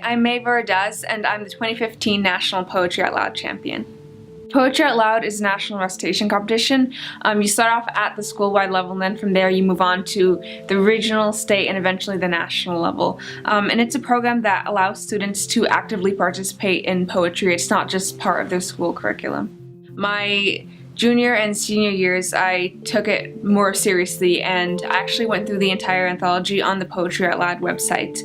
I'm Maeva Ordaz, and I'm the 2015 National Poetry Out Loud champion. Poetry Out Loud is a national recitation competition. You start off at the school-wide level, and then from there you move on to the regional, state, and eventually the national level. And it's a program that allows students to actively participate in poetry. It's not just part of their school curriculum. My junior and senior years, I took it more seriously, and I actually went through the entire anthology on the Poetry Out Loud website.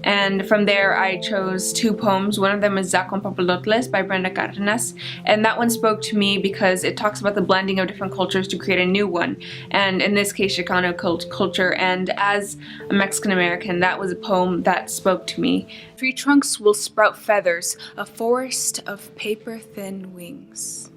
And from there, I chose 2 poems. One of them is Zakon Papalotles by Brenda Martinez, and that one spoke to me because it talks about the blending of different cultures to create a new one, and in this case, Chicano culture. And as a Mexican American, that was a poem that spoke to me. Tree trunks will sprout feathers, a forest of paper-thin wings.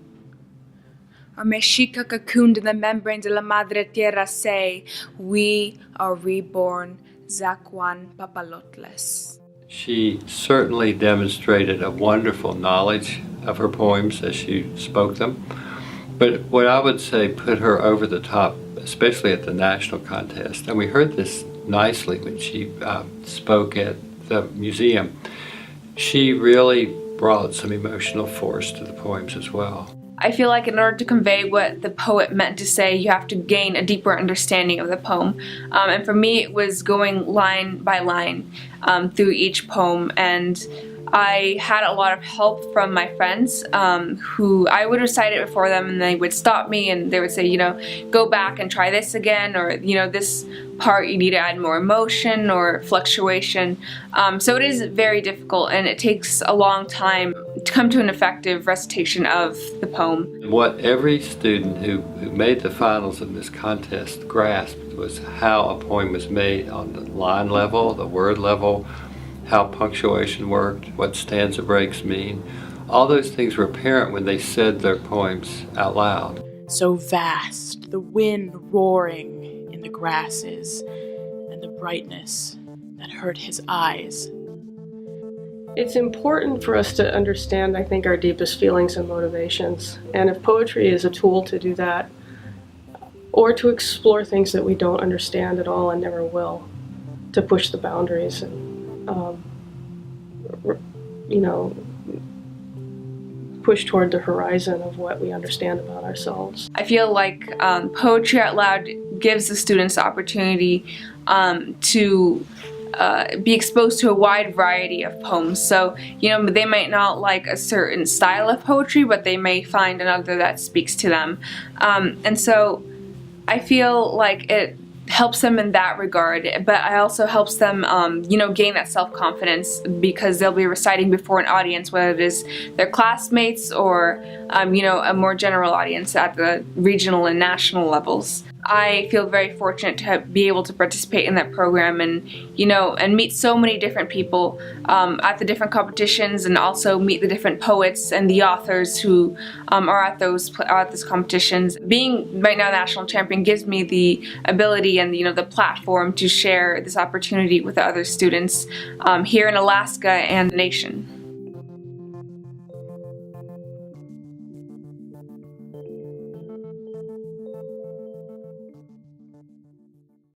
Our mexica cocooned in the membrane de la madre tierra say, we are reborn, Zakwan Papalotles. She certainly demonstrated a wonderful knowledge of her poems as she spoke them. But what I would say put her over the top, especially at the national contest, and we heard this nicely when she spoke at the museum, she really brought some emotional force to the poems as well. I feel like in order to convey what the poet meant to say, you have to gain a deeper understanding of the poem. And for me, it was going line by line through each poem. And I had a lot of help from my friends who I would recite it before them, and they would stop me and they would say, you know, go back and try this again, or, you know, this part you need to add more emotion or fluctuation. So it is very difficult, and it takes a long time to come to an effective recitation of the poem. What every student who made the finals in this contest grasped was how a poem was made on the line level, the word level, how punctuation worked, what stanza breaks mean. All those things were apparent when they said their poems out loud. So vast, the wind roaring in the grasses, and the brightness that hurt his eyes. It's important for us to understand, I think, our deepest feelings and motivations. And if poetry is a tool to do that, or to explore things that we don't understand at all and never will, to push the boundaries and you know, push toward the horizon of what we understand about ourselves. I feel like Poetry Out Loud gives the students the opportunity to be exposed to a wide variety of poems. So, you know, they might not like a certain style of poetry, but they may find another that speaks to them. And so I feel like it helps them in that regard, but it also helps them, you know, gain that self-confidence because they'll be reciting before an audience, whether it is their classmates or, you know, a more general audience at the regional and national levels. I feel very fortunate to be able to participate in that program and, you know, and meet so many different people at the different competitions, and also meet the different poets and the authors who are at those competitions. Being right now national champion gives me the ability and, you know, the platform to share this opportunity with the other students here in Alaska and the nation.